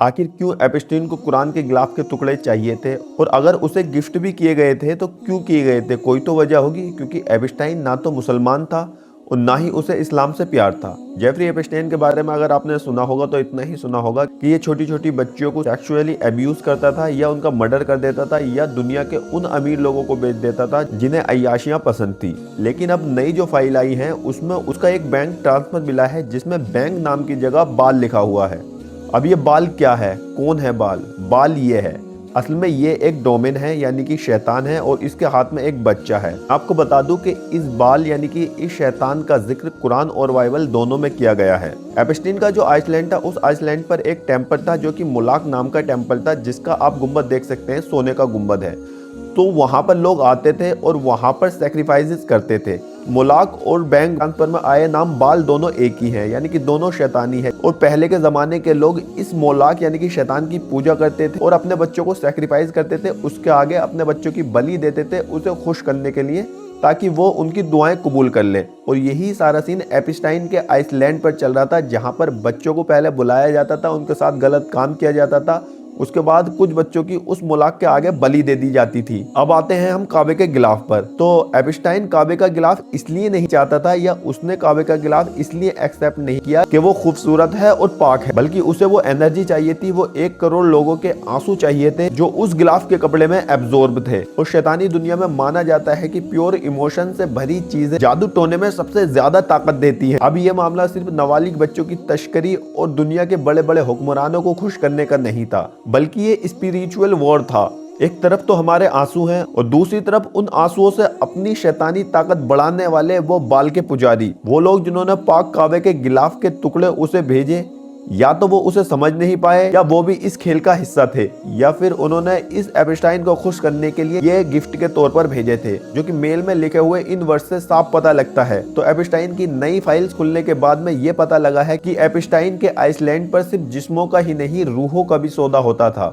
आखिर क्यों एप्स्टीन को कुरान के गिलाफ के टुकड़े चाहिए थे, और अगर उसे गिफ्ट भी किए गए थे तो क्यों किए गए थे? कोई तो वजह होगी, क्योंकि एप्स्टाइन ना तो मुसलमान था और ना ही उसे इस्लाम से प्यार था। जेफरी एप्स्टाइन के बारे में अगर आपने सुना होगा तो इतना ही सुना होगा कि ये छोटी छोटी बच्चियों को सेक्सुअली अब्यूज करता था या उनका मर्डर कर देता था या दुनिया के उन अमीर लोगों को बेच देता था जिन्हें अय्याशियां पसंद थी। लेकिन अब नई जो फाइल आई है उसमें उसका एक बैंक ट्रांसफर मिला है जिसमें बैंक नाम की जगह बाल लिखा हुआ है। अब ये बाल क्या है, कौन है बाल? बाल ये है, असल में ये एक डोमेन है यानी कि शैतान है और इसके हाथ में एक बच्चा है। आपको बता दूं कि इस बाल यानी कि इस शैतान का जिक्र कुरान और बाइबल दोनों में किया गया है। एप्स्टीन का जो आइसलैंड था, उस आइसलैंड पर एक टेम्पल था जो कि मोलाक नाम का टेम्पल था, जिसका आप गुंबद देख सकते हैं, सोने का गुंबद है। तो वहां पर लोग आते थे और वहां पर सैक्रिफाइसेस करते थे। मोलाक और बैंक ट्रांसफर में आए नाम बाल दोनों एक ही हैं, यानी कि दोनों शैतानी है। और पहले के जमाने के लोग इस मोलाक यानी कि शैतान की पूजा करते थे और अपने बच्चों को सैक्रिफाइस करते थे, उसके आगे अपने बच्चों की बलि देते थे उसे खुश करने के लिए, ताकि वो उनकी दुआएं कबूल कर ले। और यही सारा सीन एप्स्टाइन के आइसलैंड पर चल रहा था, जहां पर बच्चों को पहले बुलाया जाता था, उनके साथ गलत काम किया जाता था, उसके बाद कुछ बच्चों की उस मुलाक के आगे बलि दे दी जाती थी। अब आते हैं हम काबे के गिलाफ पर। तो एप्स्टाइन काबे का गिलाफ इसलिए नहीं चाहता था, या उसने काबे का गिलाफ इसलिए एक्सेप्ट नहीं किया कि वो खूबसूरत है और पाक है, बल्कि उसे वो एनर्जी चाहिए थी, वो 1 करोड़ लोगों के आंसू चाहिए थे जो उस गिलाफ के कपड़े में एब्जॉर्ब थे। और शैतानी दुनिया में माना जाता है कि प्योर इमोशन से भरी चीजें जादू टोने में सबसे ज्यादा ताकत देती है। अब ये मामला सिर्फ नाबालिग बच्चों की तस्करी और दुनिया के बड़े बड़े हुक्मरानों को खुश करने का नहीं था, बल्कि ये स्पिरिचुअल वॉर था। एक तरफ तो हमारे आंसू हैं और दूसरी तरफ उन आंसुओं से अपनी शैतानी ताकत बढ़ाने वाले वो बाल के पुजारी, वो लोग जिन्होंने पाक काबे के गिलाफ के टुकड़े उसे भेजे। या तो वो उसे समझ नहीं पाए, या वो भी इस खेल का हिस्सा थे, या फिर उन्होंने इस एप्स्टाइन को खुश करने के लिए ये गिफ्ट के तौर पर भेजे थे, जो कि मेल में लिखे हुए इन वर्ड से साफ पता लगता है। तो एप्स्टाइन की नई फाइल्स खुलने के बाद में ये पता लगा है कि एप्स्टाइन के आइसलैंड पर सिर्फ जिस्मों का ही नहीं, रूहों का भी सौदा होता था।